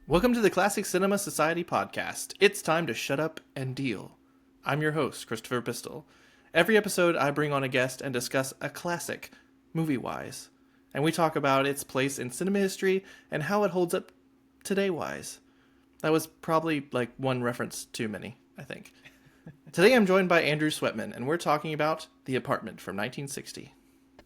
Welcome to the Classic Cinema Society podcast. It's time to shut up and deal. I'm your host, Christopher Pistol. Every episode, I bring on a guest and discuss a classic, movie-wise. And we talk about its place in cinema history and how it holds up today-wise. That was probably like one reference too many, I think. Today I'm joined by Andrew Sweatman, and we're talking about The Apartment from 1960.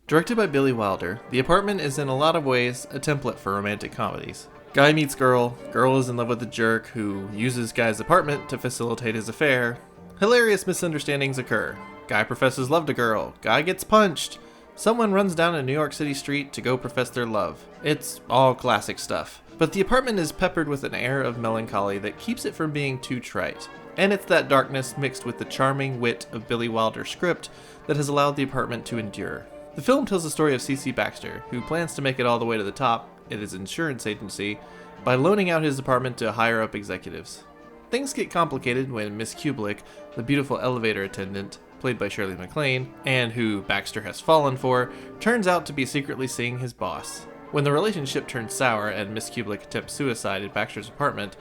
Directed by Billy Wilder, The Apartment is in a lot of ways a template for romantic comedies. Guy meets girl, girl is in love with a jerk who uses guy's apartment to facilitate his affair. Hilarious misunderstandings occur. Guy professes love to girl, guy gets punched. Someone runs down a New York City street to go profess their love. It's all classic stuff. But The Apartment is peppered with an air of melancholy that keeps it from being too trite. And it's that darkness mixed with the charming wit of Billy Wilder's script that has allowed The Apartment to endure. The film tells the story of C.C. Baxter, who plans to make it all the way to the top at his insurance agency by loaning out his apartment to higher-up executives. Things get complicated when Miss Kubelik, the beautiful elevator attendant, played by Shirley MacLaine, and who Baxter has fallen for, turns out to be secretly seeing his boss. When the relationship turns sour and Miss Kubelik attempts suicide in Baxter's apartment,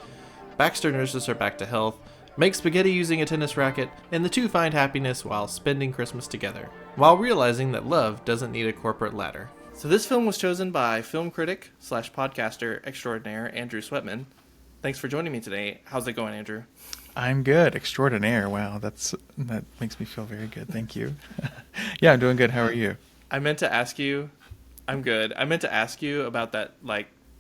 Baxter nurses her back to health, makes spaghetti using a tennis racket, and the two find happiness while spending Christmas together, while realizing that love doesn't need a corporate ladder. So this film was chosen by film critic / podcaster extraordinaire Andrew Sweatman. Thanks for joining me today. How's it going, Andrew? I'm good. Extraordinaire. Wow, that makes me feel very good. Thank you. Yeah, I'm doing good. How are you? I meant to ask you. I'm good. I meant to ask you about that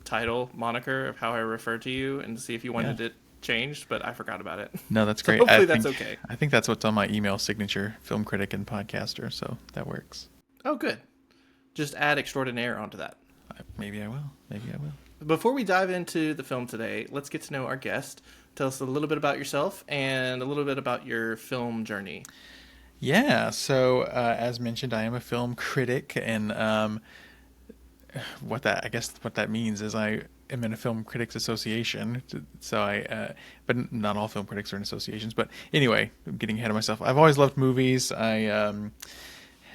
title moniker of how I refer to you and to see if you wanted it changed, but I forgot about it. No, that's So great. hopefully that's okay. I think that's what's on my email signature, film critic and podcaster, so that works. Oh, good. Just add extraordinaire onto that. Maybe I will. Before we dive into the film today, let's get to know our guest. Tell us a little bit about yourself and a little bit about your film journey. Yeah, so as mentioned, I am a film critic, and what that means is I am in a film critics association. So but not all film critics are in associations. But anyway, I'm getting ahead of myself. I've always loved movies. I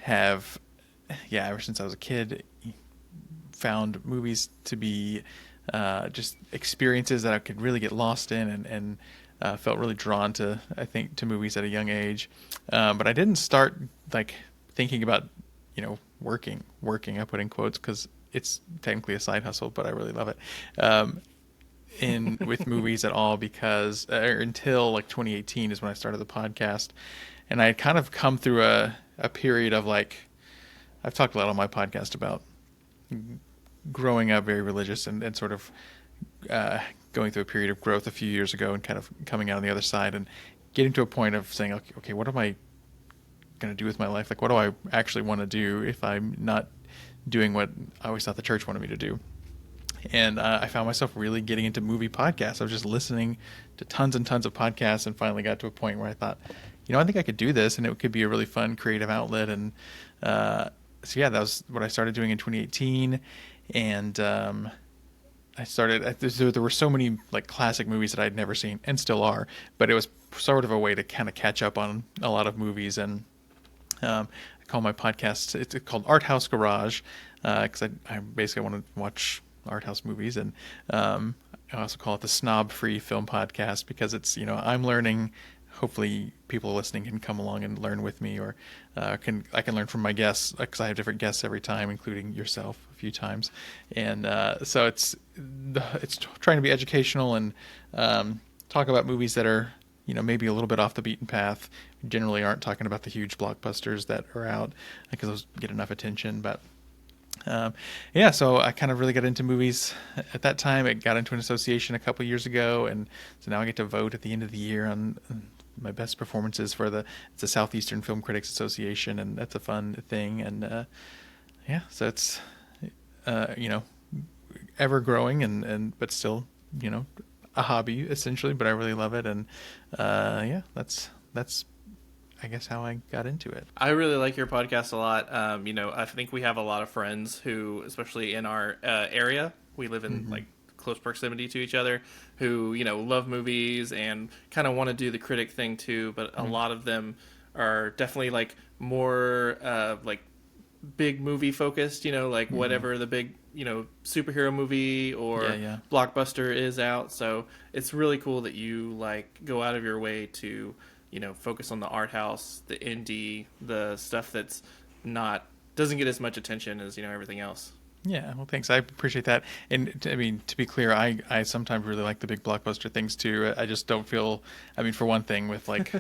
have, ever since I was a kid, found movies to be just experiences that I could really get lost in, and felt really drawn to movies at a young age. But I didn't start thinking about working. I put in quotes because it's technically a side hustle, but I really love it. With movies at all, because until 2018 is when I started the podcast, and I had kind of come through a period of I've talked a lot on my podcast about growing up very religious and sort of going through a period of growth a few years ago and kind of coming out on the other side and getting to a point of saying, okay, what am I going to do with my life? What do I actually want to do if I'm not doing what I always thought the church wanted me to do? And I found myself really getting into movie podcasts. I was just listening to tons and tons of podcasts and finally got to a point where I thought, I think I could do this and it could be a really fun creative outlet. And so that was what I started doing in 2018. And I started, there were so many classic movies that I'd never seen and still are, but it was sort of a way to kind of catch up on a lot of movies. And I call my podcast, it's called Art House Garage, because I basically want to watch art house movies. And I also call it the Snob Free Film Podcast because it's, I'm learning. Hopefully people listening can come along and learn with me, or I can learn from my guests, because I have different guests every time, including yourself a few times. And so it's trying to be educational and talk about movies that are, maybe a little bit off the beaten path. We generally aren't talking about the huge blockbusters that are out because those get enough attention. But so I kind of really got into movies at that time. I got into an association a couple years ago, and so now I get to vote at the end of the year on my best performances for it's the Southeastern Film Critics Association, and that's a fun thing. And so it's ever growing, and but still a hobby essentially, but I really love it. And yeah, that's I guess how I got into it. I really like your podcast a lot. I think we have a lot of friends who, especially in our area, we live in Hmm. like close proximity to each other, who love movies and kind of want to do the critic thing too. But a lot of them are definitely like more like big movie focused. Like Hmm. whatever the big superhero movie Yeah, or yeah. blockbuster is out. So it's really cool that you like go out of your way to focus on the art house, the indie, the stuff that's not doesn't get as much attention as everything else. Yeah, well, thanks. I appreciate that. And I mean, to be clear, I sometimes really like the big blockbuster things too. I just don't feel. I mean, for one thing, with like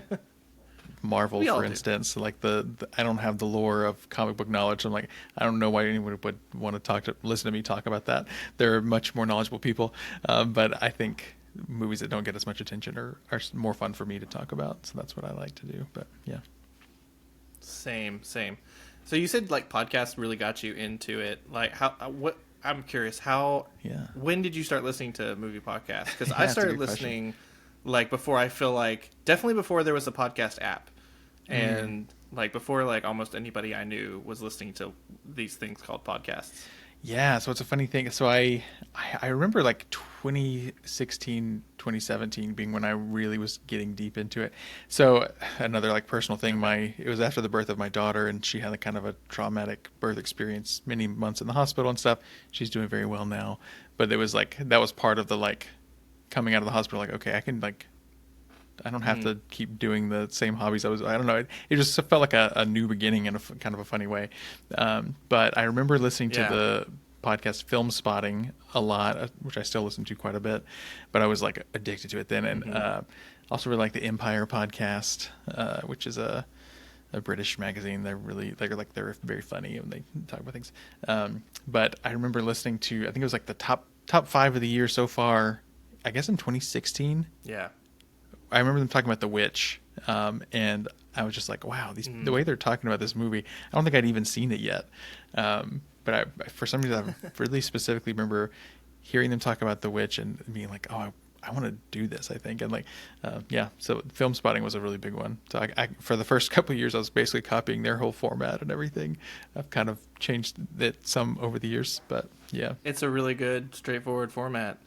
Marvel, We all for do. instance, like the I don't have the lore of comic book knowledge. I'm like, I don't know why anyone would want to listen to me talk about that. They're much more knowledgeable people, but I think movies that don't get as much attention are more fun for me to talk about. So that's what I like to do. But yeah. Same, same. So you said like podcasts really got you into it. Like how what I'm curious how Yeah. when did you start listening to movie podcasts? Because I Yeah, it's a started good question. listening like before I feel like definitely before there was a podcast app, Mm. and like before like almost anybody I knew was listening to these things called podcasts. Yeah, so it's a funny thing. So I remember like 2016, 2017 being when I really was getting deep into it. So another like personal thing, Okay. it was after the birth of my daughter, and she had a kind of a traumatic birth experience, many months in the hospital and stuff. She's doing very well now, but it was like that was part of the like coming out of the hospital, like, okay, I don't have Mm. to keep doing the same hobbies I don't know. It just felt like a new beginning in a kind of a funny way. But I remember listening to Yeah. the podcast Film Spotting a lot, which I still listen to quite a bit, but I was like addicted to it then. And Mm-hmm. also really like the Empire podcast, which is a British magazine. They're very funny and they talk about things. But I remember listening to, I think it was like the top five of the year so far, I guess in 2016. Yeah. I remember them talking about The Witch, and I was just like, wow, the Mm. way they're talking about this movie, I don't think I'd even seen it yet. But for some reason, I really specifically remember hearing them talk about The Witch and being like, oh, I want to do this, I think. And like, yeah, so Film Spotting was a really big one. So for the first couple of years, I was basically copying their whole format and everything. I've kind of changed it some over the years, but yeah. It's a really good, straightforward format.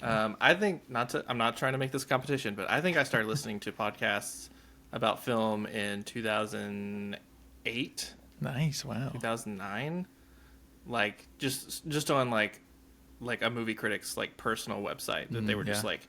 I think not to. I'm not trying to make this competition, but I think I started listening to podcasts about film in 2008, Nice, wow. 2009, like just on like a movie critic's like personal website that they were just Yeah. like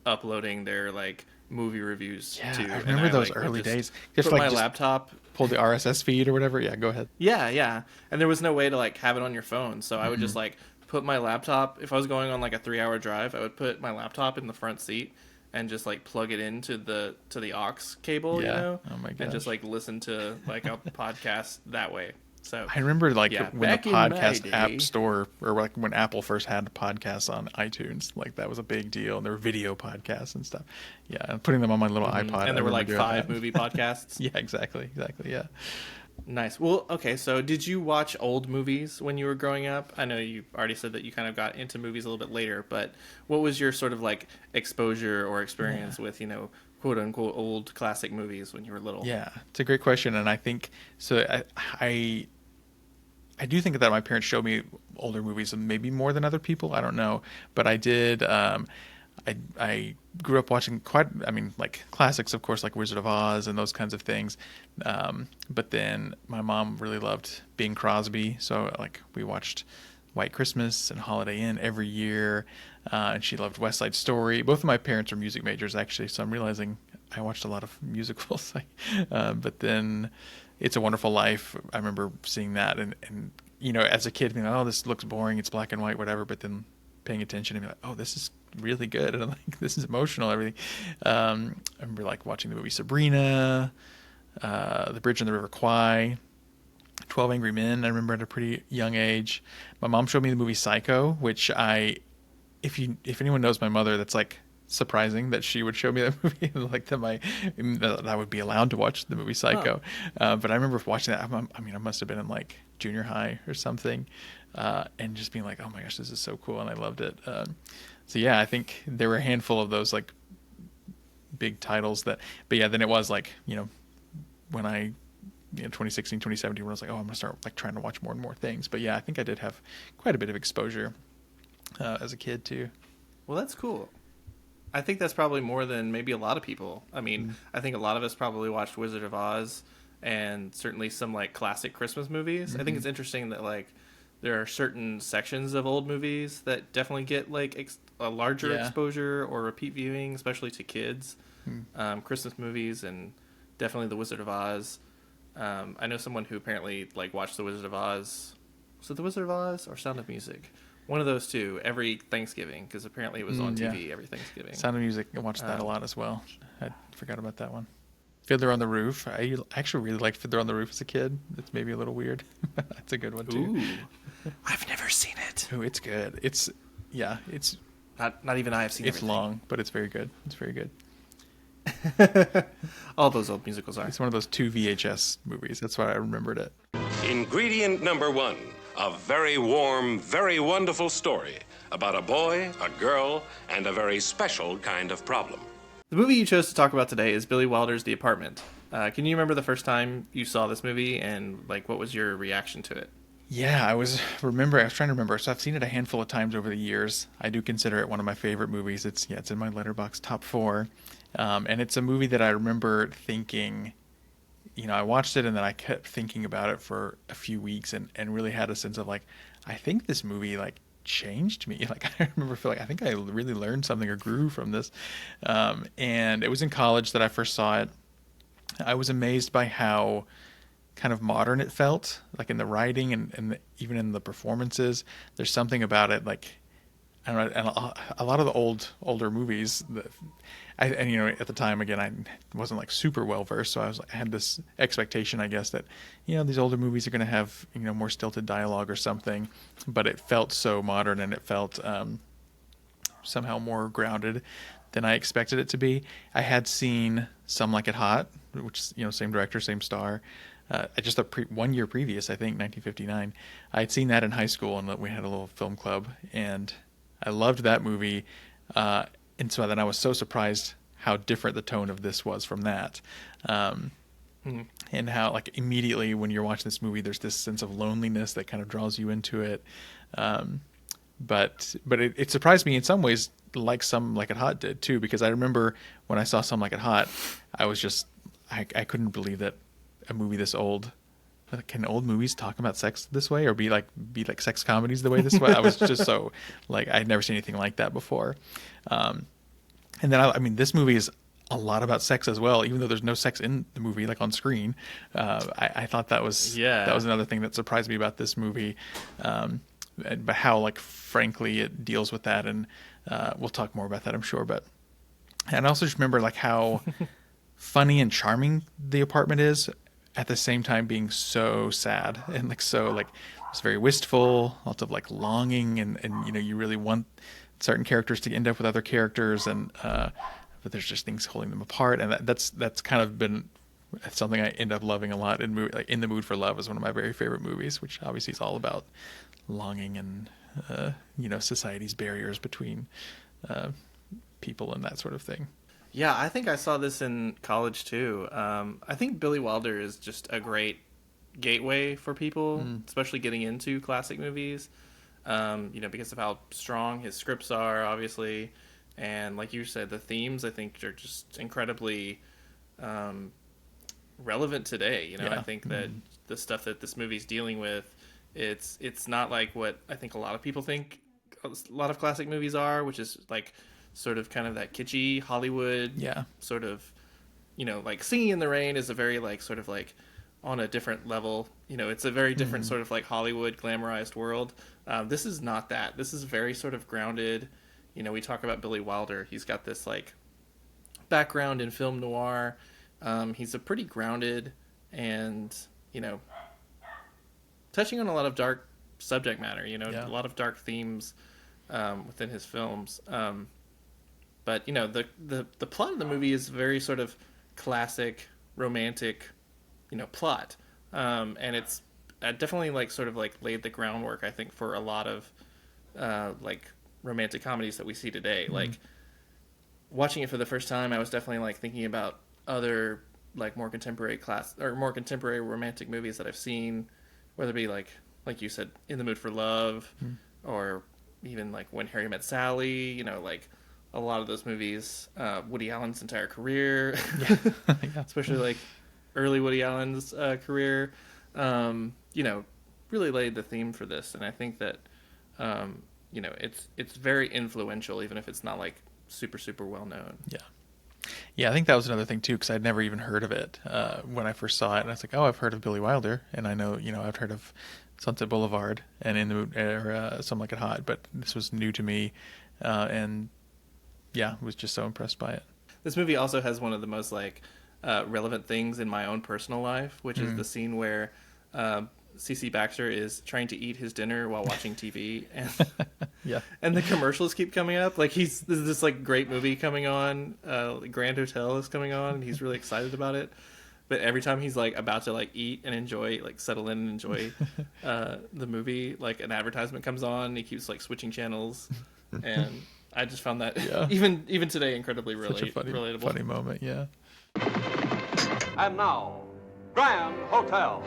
uploading their like movie reviews Yeah, to, I and remember I those like would early just days. Just put like my just laptop. pull the RSS feed or whatever. Yeah, go ahead. Yeah, yeah. And there was no way to like have it on your phone, so I would Hmm. just like put my laptop. If I was going on like a 3 hour drive, I would put my laptop in the front seat and just like plug it into the aux cable, Yeah. Oh my and just gosh. like listen to like a podcast that way. So I remember like yeah, when the back in my podcast app day. store or like when Apple first had podcasts on iTunes, like that was a big deal. And there were video podcasts and stuff. Yeah, and putting them on my little iPod, And I there were remember like doing that. 5 movie podcasts. Yeah, exactly. Yeah. Nice. Well, okay, so did you watch old movies when you were growing up? I know you already said that you kind of got into movies a little bit later, but what was your sort of like exposure or Yeah. experience with, quote unquote old classic movies when you were little? Yeah. It's a great question, and I think so. I do think that my parents showed me older movies, maybe more than other people. I don't know, but I did. I grew up watching quite. I mean, like classics, of course, like Wizard of Oz and those kinds of things. But then my mom really loved Bing Crosby, so like we watched White Christmas and Holiday Inn every year, and she loved West Side Story. Both of my parents are music majors, actually, so I'm realizing I watched a lot of musicals. But then It's a Wonderful Life. I remember seeing that, and as a kid, being like, oh, this looks boring. It's black and white, whatever. But then paying attention and be like, oh, this is really good, and I'm like, this is emotional, everything. I remember like watching the movie Sabrina, The Bridge on the River Kwai, 12 Angry Men. I remember at a pretty young age. My mom showed me the movie Psycho, which if anyone knows my mother, that's like surprising that she would show me that movie, like that I would be allowed to watch the movie Huh. Psycho. But I remember watching that. I mean, I must have been in like junior high or something, and just being like, oh my gosh, this is so cool, and I loved it. So yeah, I think there were a handful of those like big titles that, but yeah, then it was like, when I, 2016, 2017, when I was like, oh, I'm gonna start like trying to watch more and more things. But yeah, I think I did have quite a bit of exposure as a kid too. Well, that's cool. I think that's probably more than maybe a lot of people. I mean, Mm. I think a lot of us probably watched Wizard of Oz and certainly some like classic Christmas movies. I think Mm-hmm. it's interesting that like there are certain sections of old movies that definitely get like a larger Yeah. exposure or repeat viewing, especially to kids. Mm. Christmas movies and definitely The Wizard of Oz. I know someone who apparently like watched The Wizard of Oz. Was it The Wizard of Oz or Sound of Music? One of those two every Thanksgiving because apparently it was on Yeah. TV every Thanksgiving. Sound of Music. I watched that a Um, lot as well. I forgot about that one. Fiddler on the Roof. I actually really liked Fiddler on the Roof as a kid. It's maybe a little weird. That's a good one too. Ooh, I've never seen it. Oh, it's good. It's yeah, Not even I have seen it's everything. long, but it's very good. It's very good. All those old musicals are. It's one of those two VHS movies. That's why I remembered it. Ingredient number one, a very warm, very wonderful story about a boy, a girl, and a very special kind of problem. The movie you chose to talk about today is Billy Wilder's The Apartment. Can you remember the first time you saw this movie and like what was your reaction to it? Yeah, I was trying to remember. So I've seen it a handful of times over the years. I do consider it one of my favorite movies. It's in my Letterboxd top 4. And it's a movie that I remember thinking, I watched it and then I kept thinking about it for a few weeks and really had a sense of like, I think this movie like changed me. Like I remember feeling like I think I really learned something or grew from this. And it was in college that I first saw it. I was amazed by how kind of modern it felt, like in the writing and even in the performances. There's something about it, like I don't know, and a lot of the older movies that and at the time again I wasn't like super well versed, so I had this expectation, I guess, that these older movies are going to have more stilted dialogue or something, but it felt so modern and it felt somehow more grounded than I expected it to be. I had seen Some Like It Hot, which is same director, same star. Just 1 year previous, I think, 1959. I had seen that in high school, and we had a little film club, and I loved that movie. And so then I was so surprised how different the tone of this was from that. And how like immediately when you're watching this movie, there's this sense of loneliness that kind of draws you into it. But it surprised me in some ways, like Some Like It Hot did too, because I remember when I saw Some Like It Hot, I was just I couldn't believe that a movie this old. Can old movies talk about sex this way or be like sex comedies the way this way? I was just so like I'd never seen anything like that before. And then I mean this movie is a lot about sex as well, even though there's no sex in the movie like on screen. I thought that was another thing that surprised me about this movie. But how like frankly it deals with that, and we'll talk more about that, I'm sure. But and I also just remember like how funny and charming The Apartment is, at the same time being so sad and like so like it's very wistful, lots of like longing, and you really want certain characters to end up with other characters, and but there's just things holding them apart, and that's kind of been something I end up loving a lot in movie. Like In the Mood for Love is one of my very favorite movies, which obviously is all about longing and society's barriers between people and that sort of thing. Yeah, I think I saw this in college too. I think Billy Wilder is just a great gateway for people, especially getting into classic movies. Because of how strong his scripts are, obviously, and like you said, the themes I think are just incredibly relevant today. Yeah. I think that the stuff that this movie's dealing with, it's not like what I think a lot of people think a lot of classic movies are, which is like sort of kind of that kitschy Hollywood sort of, like Singing in the Rain is a very like sort of like on a different level. It's a very different sort of like Hollywood glamorized world. This is not that. This is very sort of grounded. We talk about Billy Wilder. He's got this like background in film noir. He's a pretty grounded and, touching on a lot of dark subject matter, a lot of dark themes within his films. But the plot of the movie is very sort of classic romantic, plot, and it's definitely like sort of like laid the groundwork, I think, for a lot of like romantic comedies that we see today. Like watching it for the first time, I was definitely like thinking about other like more contemporary romantic movies that I've seen, whether it be like you said, In the Mood for Love, or even like When Harry Met Sally. You know, like a lot of those movies, Woody Allen's entire career, Yeah. especially like early Woody Allen's career, you know, really laid the theme for this. And I think that, you know, it's very influential, even if it's not like super well known. Yeah. Yeah, I think that was another thing too, because I'd never even heard of it when I first saw it, and I was like, "Oh, I've heard of Billy Wilder, and I know, you know, I've heard of Sunset Boulevard and In the Mood or Some Like It Hot," but this was new to me, and yeah, was just so impressed by it. This movie also has one of the most like relevant things in my own personal life, which is the scene where CC Baxter is trying to eat his dinner while watching TV, and Yeah. and the commercials keep coming up. Like there's this like great movie coming on, Grand Hotel is coming on, and he's really excited about it. But every time he's like about to like eat and enjoy, like settle in and enjoy the movie, like an advertisement comes on, and he keeps like switching channels, and I just found that even today incredibly Such a relatable. funny moment, yeah. And now, Grand Hotel,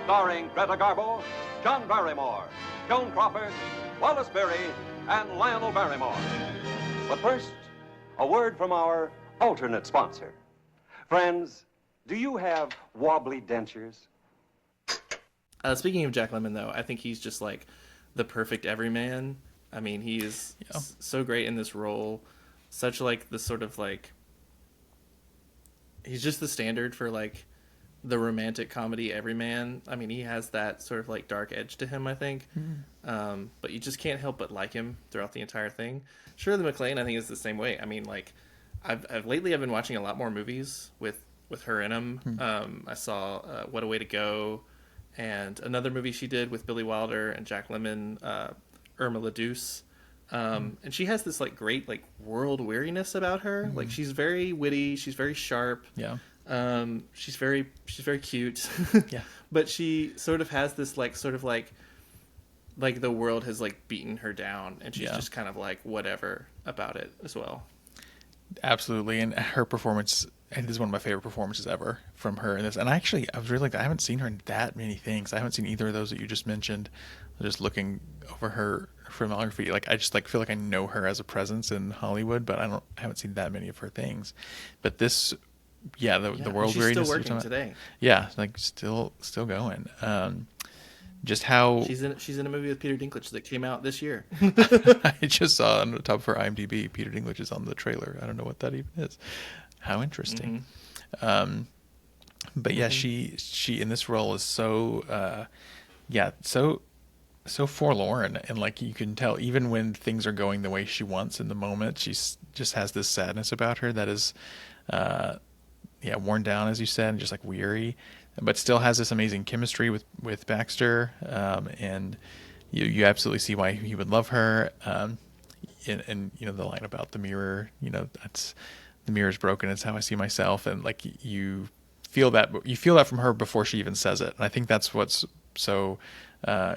starring Greta Garbo, John Barrymore, Joan Crawford, Wallace Beery, and Lionel Barrymore. But first, a word from our alternate sponsor. Friends, do you have wobbly dentures? Speaking of Jack Lemmon, though, I think he's just like the perfect everyman. I mean, he is so great in this role. Such like the sort of like, he's just the standard for like the romantic comedy everyman. I mean, he has that sort of like dark edge to him, I think. But you just can't help but like him throughout the entire thing. Shirley MacLaine, I think, is the same way. I mean, like I've lately been watching a lot more movies with her in them. I saw What a Way to Go, and another movie she did with Billy Wilder and Jack Lemmon, Irma la Douce. And she has this like great like world weariness about her. Like she's very witty, she's very sharp. Yeah. She's very cute. Yeah. But she sort of has this like sort of like the world has like beaten her down, and she's just kind of like whatever about it as well. Absolutely, and her performance, and this is one of my favorite performances ever from her in this. And I was really like, I haven't seen her in that many things. I haven't seen either of those that you just mentioned. Just looking over her filmography, like I just like feel like I know her as a presence in Hollywood, but I haven't seen that many of her things. But this, the world she's weariness. Still working today. Yeah, like still going. Just how she's in a movie with Peter Dinklage that came out this year. I just saw on the top of her IMDb, Peter Dinklage is on the trailer. I don't know what that even is. How interesting. But yeah, she in this role is so so forlorn, and like you can tell even when things are going the way she wants in the moment, she's just has this sadness about her that is worn down, as you said, and just like weary, but still has this amazing chemistry with Baxter, and you absolutely see why he would love her. And you know the line about the mirror, you know, that's the mirror's broken, it's how I see myself, and like you feel that from her before she even says it. And I think that's what's so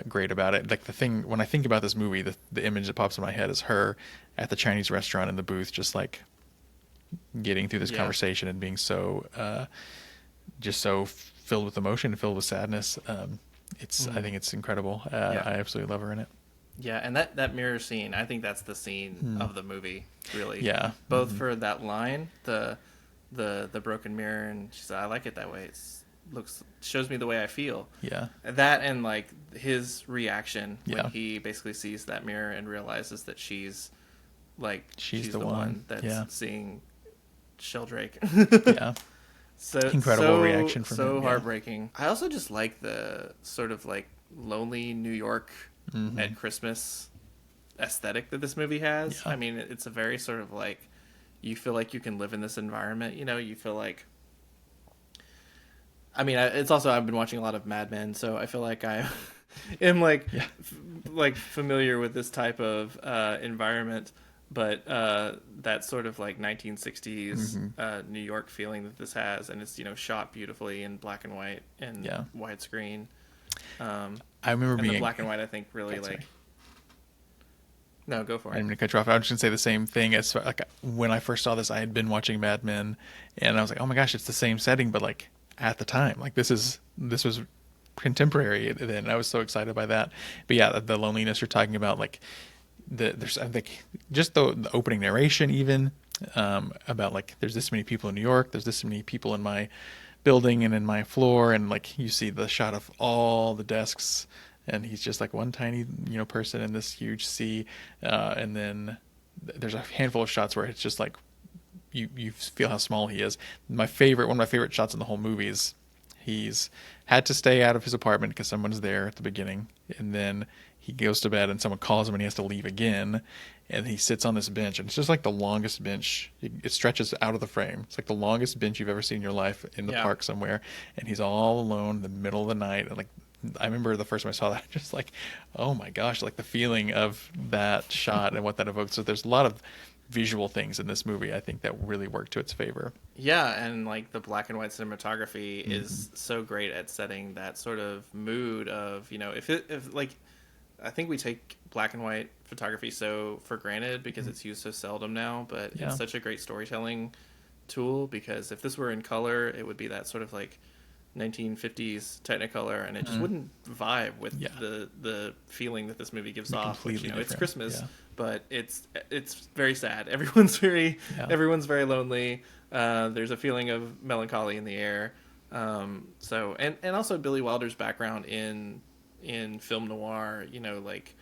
great about it. Like the thing when I think about this movie, the image that pops in my head is her at the Chinese restaurant in the booth, just like getting through this conversation and being so just so filled with emotion and filled with sadness. I think it's incredible. I absolutely love her in it. Yeah, and that mirror scene, I think that's the scene of the movie, really. Yeah. Both for that line, the broken mirror, and she said, I like it that way. Shows me the way I feel. Yeah. That and like his reaction when Yeah. he basically sees that mirror and realizes that she's the one that's seeing Sheldrake. Yeah. So incredible reaction from him. So heartbreaking. I also just like the sort of like lonely New York at Christmas aesthetic that this movie has. Yeah. I mean, it's a very sort of like, you feel like you can live in this environment. You know, you feel like. I mean, it's also I've been watching a lot of Mad Men, so I feel like I am like familiar with this type of environment. But that sort of like 1960s New York feeling that this has, and it's shot beautifully in black and white and widescreen. I remember and being the black and white. I think really No, go for I it. didn't mean to cut you off. I was just gonna say the same thing as like when I first saw this, I had been watching Mad Men, and I was like, oh my gosh, it's the same setting, but like at the time, like this was contemporary then. I was so excited by that. But yeah, the loneliness you're talking about, like there's I think just the opening narration even about like there's this many people in New York, there's this many people in my building and in my floor, and like you see the shot of all the desks, and he's just like one tiny person in this huge sea, and then there's a handful of shots where it's just like you feel how small he is. One of my favorite shots in the whole movie is he's had to stay out of his apartment because someone's there at the beginning, and then he goes to bed and someone calls him and he has to leave again, and he sits on this bench, and it's just like the longest bench. It stretches out of the frame. It's like the longest bench you've ever seen in your life in the park somewhere, and he's all alone in the middle of the night. And like I remember the first time I saw that, just like, oh my gosh, like the feeling of that shot and what that evokes. So there's a lot of visual things in this movie I think that really work to its favor. Yeah, and like the black and white cinematography is so great at setting that sort of mood of, if like I think we take black and white photography so for granted because it's used so seldom now, but it's such a great storytelling tool, because if this were in color, it would be that sort of like 1950s Technicolor, and it just wouldn't vibe with the feeling that this movie gives off. Which, it's Christmas, but it's very sad. Everyone's very lonely. There's a feeling of melancholy in the air. So and also Billy Wilder's background in film noir, like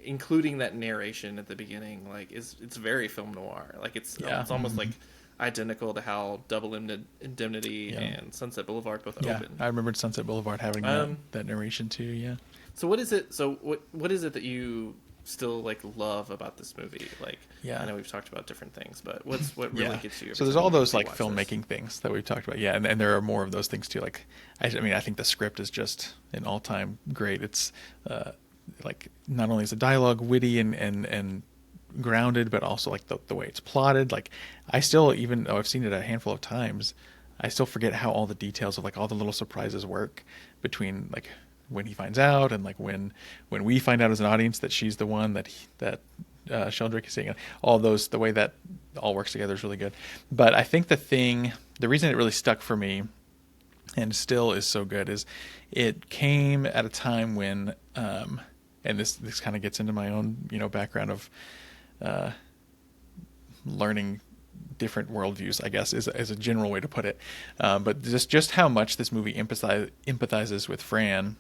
including that narration at the beginning, like it's very film noir. Like it's almost like identical to how Double Indemnity and Sunset Boulevard both opened. I remembered Sunset Boulevard having that narration too. Yeah. So what is it? What is it that you still like love about this movie? Like, I know we've talked about different things, but what really gets you? So there's all those like filmmaking things that we've talked about. Yeah, and there are more of those things too. Like, I think the script is just an all-time great. It's like not only is the dialogue witty and grounded, but also like the way it's plotted. Like I still, even though I've seen it a handful of times, I still forget how all the details of like all the little surprises work between like when he finds out and like when we find out as an audience that she's the one that Sheldrake is seeing. All those, the way that all works together is really good. But I think the reason it really stuck for me and still is so good is it came at a time when and this kind of gets into my own background of learning different worldviews, I guess, is a general way to put it. But just how much this movie empathizes with Fran,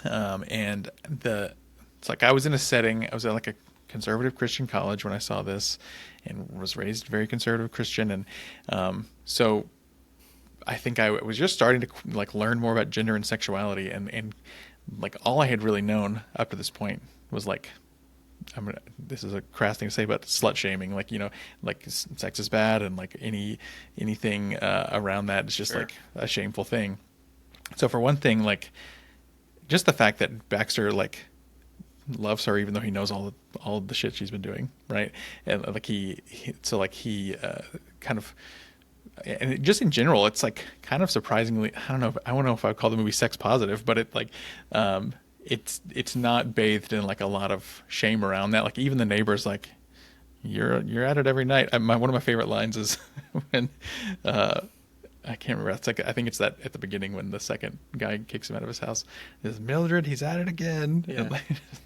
and it's like I was in a setting. I was at like a conservative Christian college when I saw this, and was raised very conservative Christian, and so I think I was just starting to like learn more about gender and sexuality, and like all I had really known up to this point was like, this is a crass thing to say, but slut shaming, like like sex is bad, and like anything around that is just like a shameful thing. So for one thing, like just the fact that Baxter like loves her even though he knows all the shit she's been doing, right? And like he kind of, and just in general, it's like kind of surprisingly, I don't know if I would call the movie sex positive, but it like it's not bathed in like a lot of shame around that. Like even the neighbors, like you're at it every night. One of my favorite lines is when I can't remember. It's like, I think it's that at the beginning when the second guy kicks him out of his house, is Mildred, he's at it again. Yeah. And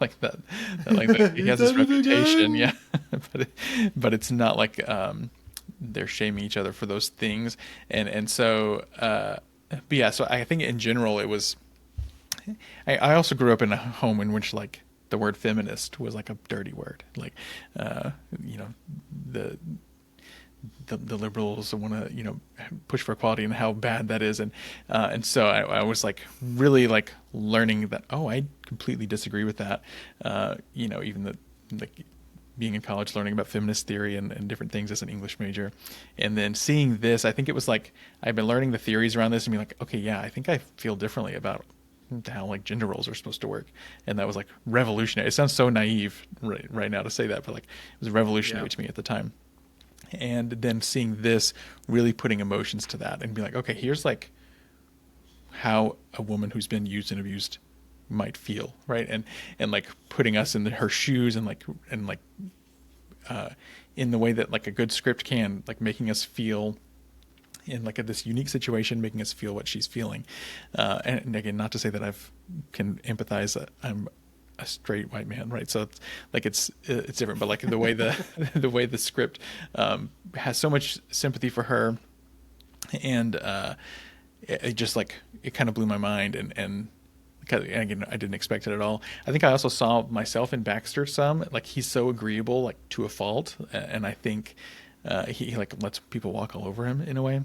like that like he has this reputation. Yeah. but it's not like they're shaming each other for those things. And so but yeah, so I think in general it was, I also grew up in a home in which like the word feminist was like a dirty word. Like the liberals want to push for equality and how bad that is, and so I was like really like learning that I completely disagree with that. Even like being in college, learning about feminist theory and different things as an English major, and then seeing this, I think it was like I've been learning the theories around this and being like, okay, yeah, I think I feel differently about how like gender roles are supposed to work, and that was like revolutionary. It sounds so naive right now to say that, but like it was revolutionary to me at the time. And then seeing this, really putting emotions to that and be like, okay, here's like how a woman who's been used and abused might feel, right? And like putting us in her shoes, and in the way that like a good script can, like making us feel in like this unique situation, making us feel what she's feeling. And again, not to say that can empathize. I'm a straight white man, right? So it's like it's different, but like the way the way the script has so much sympathy for her, and it just like it kind of blew my mind, and again, I didn't expect it at all. I think I also saw myself in Baxter some. Like he's so agreeable, like to a fault, and I think he like lets people walk all over him in a way.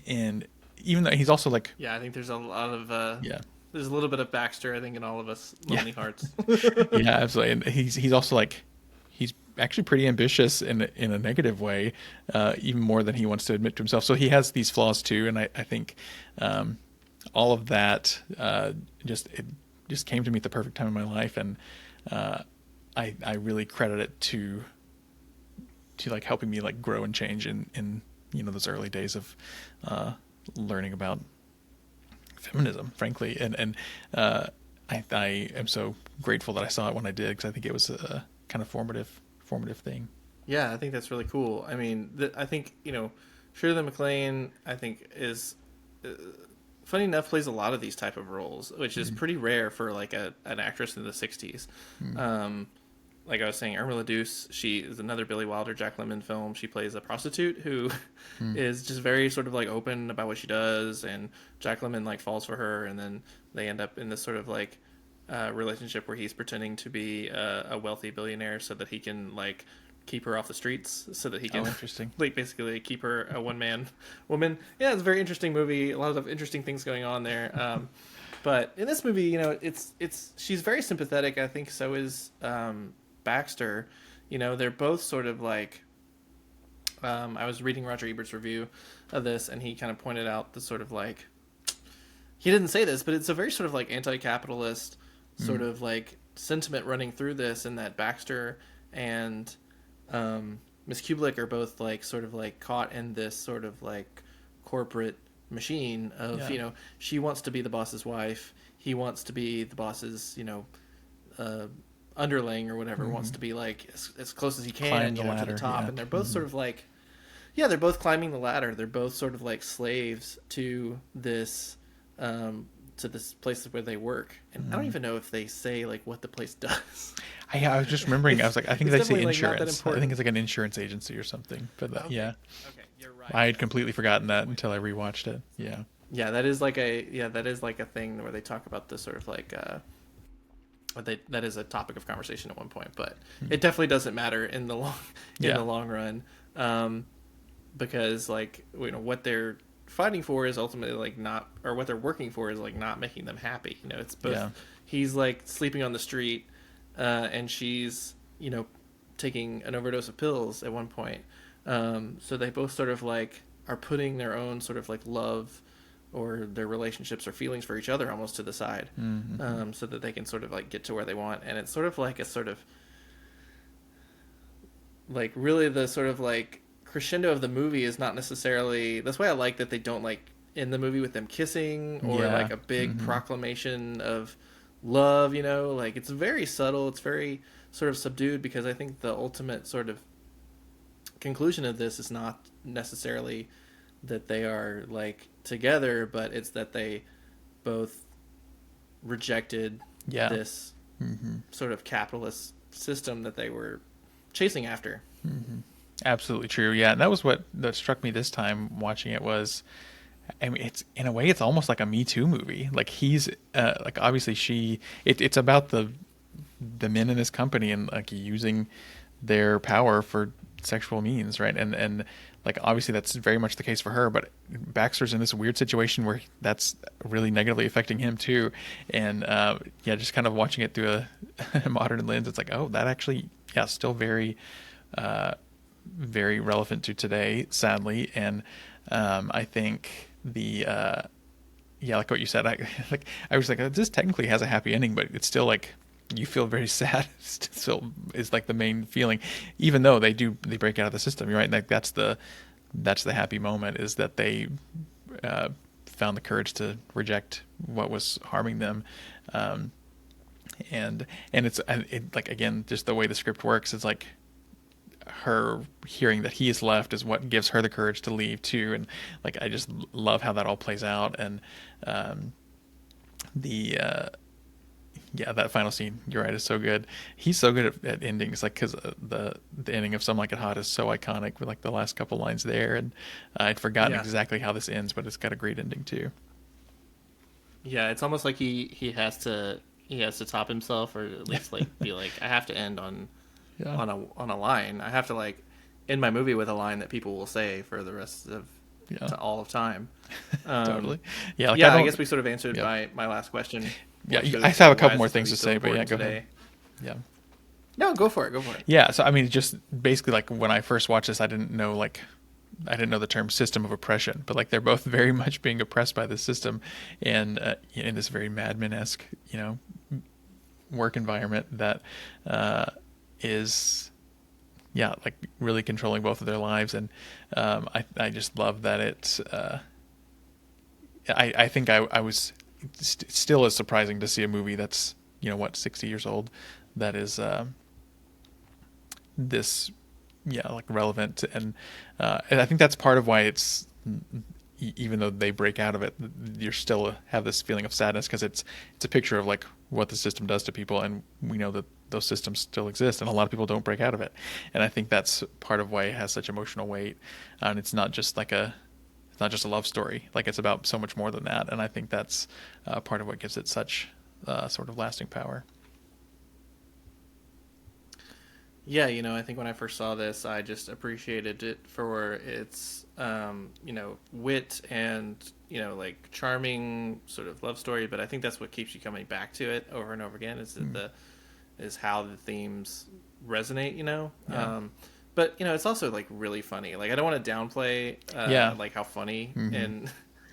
And even though he's also like, I think there's a lot of yeah, there's a little bit of Baxter, I think, in all of us lonely hearts. yeah, absolutely. And he's also like, he's actually pretty ambitious in a negative way, even more than he wants to admit to himself. So he has these flaws too, and I think all of that just came to me at the perfect time in my life, and I really credit it to like helping me like grow and change in those early days of learning about feminism, frankly, and I am so grateful that I saw it when I did, because I think it was a kind of formative thing. Yeah, I think that's really cool. I mean, I think Shirley MacLaine, I think, is funny enough, plays a lot of these type of roles, which is pretty rare for like an actress in the 60s. Like I was saying, Irma LaDouce, she is another Billy Wilder, Jack Lemmon film. She plays a prostitute who is just very sort of like open about what she does, and Jack Lemmon like falls for her, and then they end up in this sort of like relationship where he's pretending to be a wealthy billionaire so that he can like keep her off the streets, so that he can interesting. like basically keep her a one-man woman. Yeah, it's a very interesting movie. A lot of interesting things going on there. But in this movie, it's she's very sympathetic. I think so is Baxter. They're both sort of like, I was reading Roger Ebert's review of this, and he kind of pointed out the sort of like, he didn't say this, but it's a very sort of like anti-capitalist sort of like sentiment running through this, and that Baxter and Miss Kubelik are both like sort of like caught in this sort of like corporate machine of, she wants to be the boss's wife, he wants to be the boss's, underling or whatever, wants to be like as close as he can, to the top. And they're both sort of like, they're both climbing the ladder. They're both sort of like slaves to this place where they work. And I don't even know if they say like what the place does. I was just remembering, I was like, I think they say insurance. Like, I think it's like an insurance agency or something. But okay. Yeah. Okay, you're right. I had completely forgotten that until I rewatched it. Yeah. Yeah, that is like a thing where they talk about this sort of like that is a topic of conversation at one point, but it definitely doesn't matter in the long run, because like what they're fighting for is ultimately like not, or what they're working for is like not making them happy. It's both. He's like sleeping on the street, and she's taking an overdose of pills at one point. So they both sort of like are putting their own sort of like love or their relationships or feelings for each other almost to the side, so that they can sort of like get to where they want. And it's sort of like a sort of like really the sort of like crescendo of the movie is not necessarily, that's why I like that they don't like end the movie with them kissing or like a big proclamation of love, like it's very subtle, it's very sort of subdued, because I think the ultimate sort of conclusion of this is not necessarily that they are like together, but it's that they both rejected this sort of capitalist system that they were chasing after. Absolutely true. Yeah, and that was what that struck me this time watching it was, I mean, it's in a way it's almost like a Me Too movie. Like he's like obviously it's about the men in this company and like using their power for sexual means, right? And like obviously that's very much the case for her, but Baxter's in this weird situation where that's really negatively affecting him too. And just kind of watching it through a modern lens, it's like, oh, that actually still very very relevant to today, sadly. And I think the like what you said, I was like, this technically has a happy ending, but it's still like you feel very sad. Still is like the main feeling, even though they break out of the system. You're right. Like that's the happy moment, is that they found the courage to reject what was harming them. And it's like, again, just the way the script works, it's like her hearing that he is left is what gives her the courage to leave too. And like, I just love how that all plays out. And that final scene, you're right, is so good. He's so good at endings, like, because the ending of Some Like It Hot is so iconic with like the last couple lines there. And I'd forgotten exactly how this ends, but it's got a great ending too. Yeah, it's almost like he has to top himself, or at least like be like, I have to end on a line. I have to like end my movie with a line that people will say for the rest of all of time. Totally. Yeah. Like, I guess we sort of answered my last question. Yeah, I have a couple more things to say, but yeah, go ahead. Yeah. No, go for it. Yeah, so I mean, just basically, like, when I first watched this, I didn't know the term system of oppression, but like, they're both very much being oppressed by the system, and in this very Mad Men-esque, work environment that is, like, really controlling both of their lives. And I just love that it's. I think I was still is surprising to see a movie that's 60 years old that is this like relevant, and I think that's part of why it's, even though they break out of it, you still have this feeling of sadness, because it's a picture of like what the system does to people, and we know that those systems still exist, and a lot of people don't break out of it. And I think that's part of why it has such emotional weight, and it's not just a love story. Like, it's about so much more than that, and I think that's part of what gives it such sort of lasting power. Yeah, I think when I first saw this, I just appreciated it for its, wit and, like, charming sort of love story. But I think that's what keeps you coming back to it over and over again, is how the themes resonate, Yeah. But, it's also, like, really funny. Like, I don't want to downplay, like, how funny and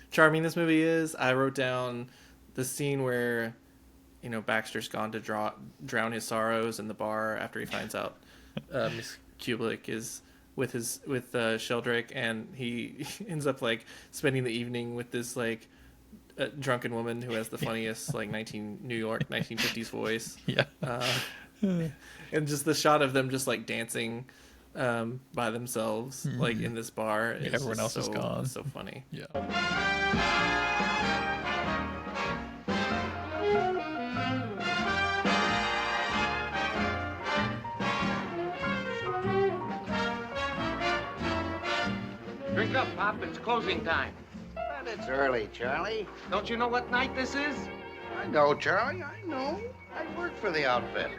charming this movie is. I wrote down the scene where, Baxter's gone to drown his sorrows in the bar after he finds out Miss Kubelik is with Sheldrake, and he ends up, like, spending the evening with this, like, drunken woman who has the funniest, like, New York 1950s voice. Yeah. And just the shot of them just, like, dancing by themselves, like, in this bar. Everyone else is gone. So funny. Yeah. Drink up, Pop. It's closing time. But it's early, Charlie. Don't you know what night this is? I know, Charlie. I know. I work for the outfit.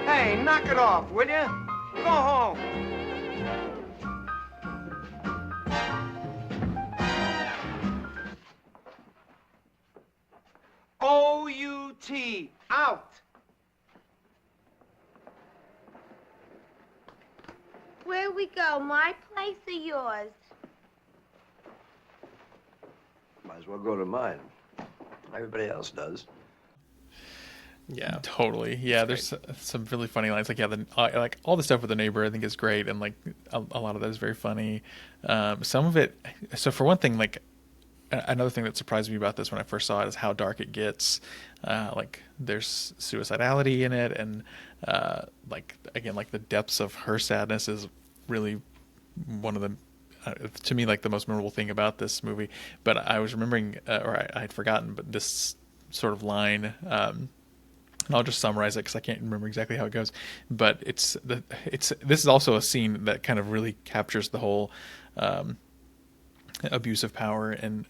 Hey, knock it off, will you? Go home. O-U-T. Out. Where we go, my place or yours? Might as well go to mine. Everybody else does. Yeah, totally. Yeah, there's some really funny lines. Like, like all the stuff with the neighbor, I think is great, and like a lot of that is very funny. Some of it. So for one thing, like, another thing that surprised me about this when I first saw it is how dark it gets. Like, there's suicidality in it, and like, again, like, the depths of her sadness is really one of the, to me, like, the most memorable thing about this movie. But I was remembering, or I had forgotten, but this sort of line, and I'll just summarize it because I can't remember exactly how it goes. But this is also a scene that kind of really captures the whole abuse of power, and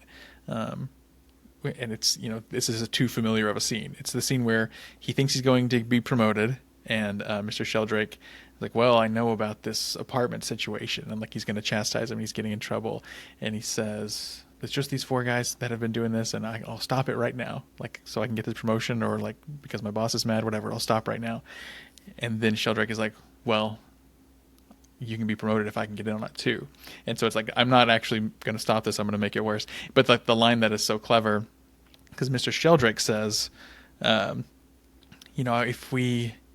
it's, this is too familiar of a scene. It's the scene where he thinks he's going to be promoted, and Mr. Sheldrake is like, well, I know about this apartment situation, and like, he's going to chastise him. He's getting in trouble, and he says, it's just these 4 guys that have been doing this, and I'll stop it right now, like, so I can get this promotion, or like, because my boss is mad, whatever, I'll stop right now. And then Sheldrake is like, well, you can be promoted if I can get in on it too. And so it's like, I'm not actually going to stop this, I'm going to make it worse. But like, the line that is so clever, because Mr. Sheldrake says,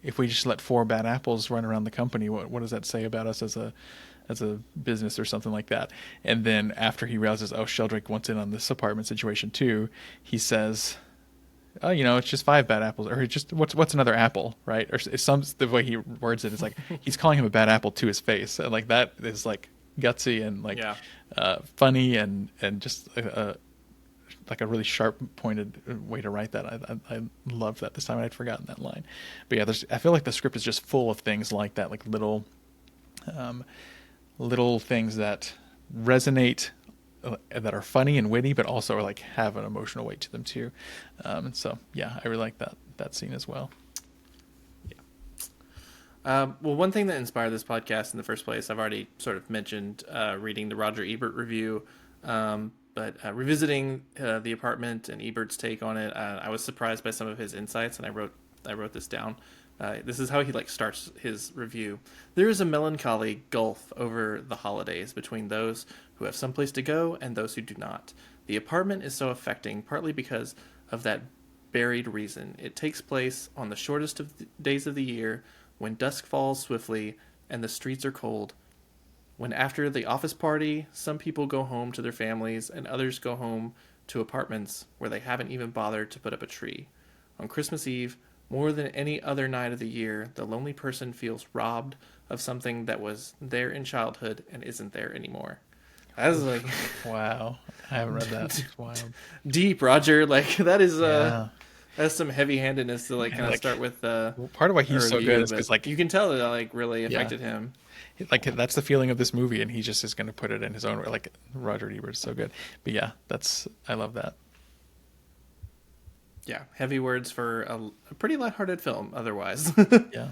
if we just let 4 bad apples run around the company, what does that say about us as a business or something like that? And then after he realizes, oh, Sheldrake wants in on this apartment situation too, he says, oh, it's just 5 bad apples, or just what's another apple, right? Or the way he words it is like he's calling him a bad apple to his face, and like that is like gutsy and like funny and just like a really sharp pointed way to write that. I loved that this time, and I'd forgotten that line. But yeah, I feel like the script is just full of things like that, like little things that resonate, that are funny and witty, but also are like have an emotional weight to them too. So yeah, I really like that scene as well. Well, one thing that inspired this podcast in the first place, I've already sort of mentioned reading the Roger Ebert review, but revisiting The Apartment and Ebert's take on it, I was surprised by some of his insights, and I wrote this down. This is how he starts his review. There is a melancholy gulf over the holidays between those who have someplace to go and those who do not. The Apartment is so affecting, partly because of that buried reason. It takes place on the shortest of the days of the year, when dusk falls swiftly and the streets are cold. When after the office party, some people go home to their families and others go home to apartments where they haven't even bothered to put up a tree. On Christmas Eve, more than any other night of the year, the lonely person feels robbed of something that was there in childhood and isn't there anymore. That is like... Wow. I haven't read that. It's wild. Deep, Roger. Like, that is... That's some heavy-handedness to kind of start with. Part of why he's so good is because you can tell that really affected him. Like that's the feeling of this movie, and he just is going to put it in his own way. Like Roger Ebert is so good, but yeah, I love that. Yeah, heavy words for a pretty lighthearted film. Otherwise, yeah.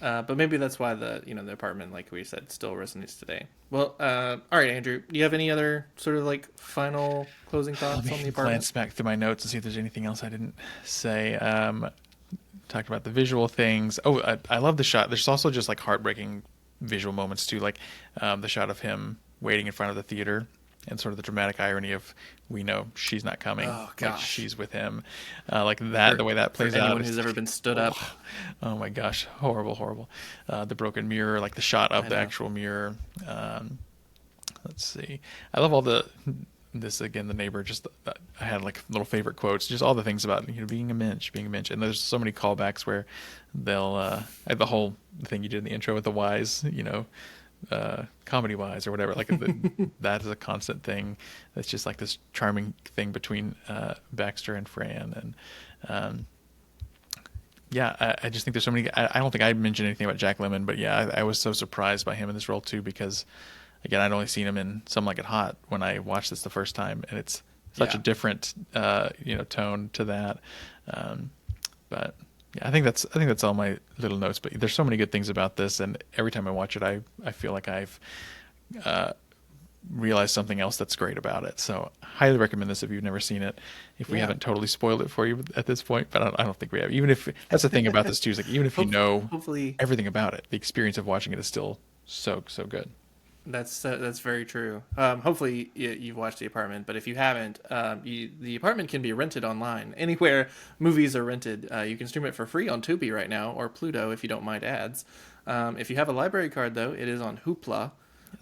But maybe that's why the Apartment, like we said, still resonates today. Well, all right, Andrew, do you have any other sort of final closing thoughts on The Apartment? Glance back through my notes and see if there's anything else I didn't say. Talked about the visual things. Oh, I love the shot. There's also just heartbreaking visual moments too, like the shot of him waiting in front of the theater. And sort of the dramatic irony of, we know she's not coming. Oh, gosh. She's with him. Like that, the way that plays out. Anyone who's ever been stood up. Oh my gosh. Horrible. The broken mirror, like the shot of the actual mirror. Let's see. I love all this again, the neighbor, just, I had little favorite quotes, just all the things about, being a mensch. And there's so many callbacks where they'll, the whole thing you did in the intro with the wise, comedy wise or whatever, that is a constant thing. That's just this charming thing between Baxter and Fran. And I just think there's so many. I don't think I mentioned anything about Jack Lemmon, but yeah, I was so surprised by him in this role too, because again, I'd only seen him in Some Like It Hot when I watched this the first time, and it's such a different tone to that. But yeah, I think that's all my little notes. But there's so many good things about this, and every time I watch it, I feel like I've realized something else that's great about it. So highly recommend this if you've never seen it. If we haven't totally spoiled it for you at this point, but I don't think we have. Even if that's the thing about this too, is even if you know hopefully everything everything about it, the experience of watching it is still so good. That's very true. Hopefully you've watched The Apartment, but if you haven't, The Apartment can be rented online anywhere movies are rented. You can stream it for free on Tubi right now, or Pluto if you don't mind ads. If you have a library card, though, it is on Hoopla,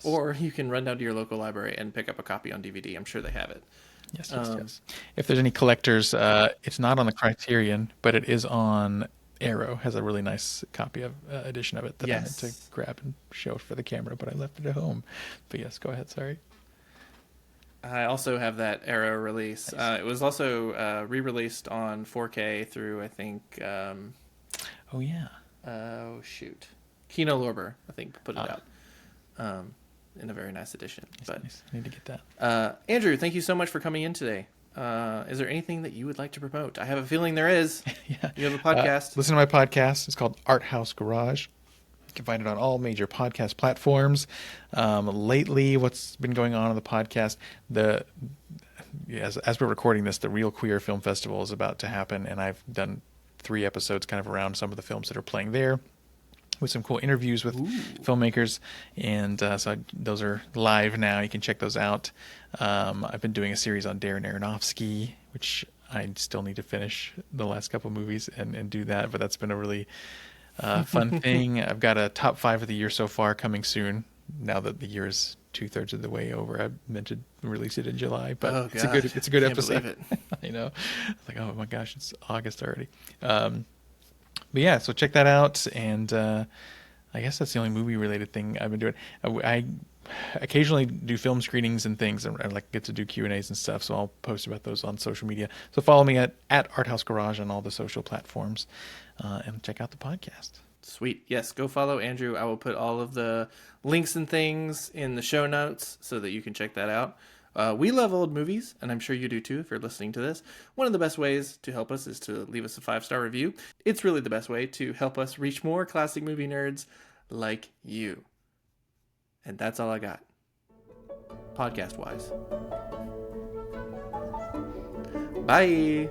or you can run down to your local library and pick up a copy on DVD. I'm sure they have it. Yes. If there's any collectors, it's not on the Criterion, but it is on Arrow. Has a really nice copy of edition of it that I meant to grab and show for the camera, but I left it at home. But yes, go ahead. Sorry. I also have that Arrow release. Nice. It was also re-released on 4K through, I think. Oh yeah. Kino Lorber, I think, put it out in a very nice edition. Nice. I need to get that. Andrew, thank you so much for coming in today. Is there anything that you would like to promote? I have a feeling there is. Yeah. You have a podcast. Listen to my podcast. It's called Art House Garage. You can find it on all major podcast platforms. Lately, what's been going on the podcast, as we're recording this, the Real Queer Film Festival is about to happen, and I've done 3 episodes kind of around some of the films that are playing there, with some cool interviews with filmmakers, and so those are live now. You can check those out. I've been doing a series on Darren Aronofsky, which I still need to finish the last couple movies and do that, but that's been a really Fun thing, I've got a top 5 of the year so far coming soon. Now that the year is 2/3 of the way over, I meant to release it in July, but it's a good Can't episode. believe I know, it's like, oh my gosh, it's August already. But yeah, so check that out, and I guess that's the only movie related thing I've been doing. I occasionally do film screenings and things, and I like get to do Q&As and stuff, so I'll post about those on social media. So follow me at Arthouse Garage on all the social platforms, and check out the podcast. Sweet. Yes, go follow Andrew. I will put all of the links and things in the show notes so that you can check that out. We love old movies, and I'm sure you do too if you're listening to this. One of the best ways to help us is to leave us a 5-star review. It's really the best way to help us reach more classic movie nerds like you. And that's all I got, podcast-wise. Bye!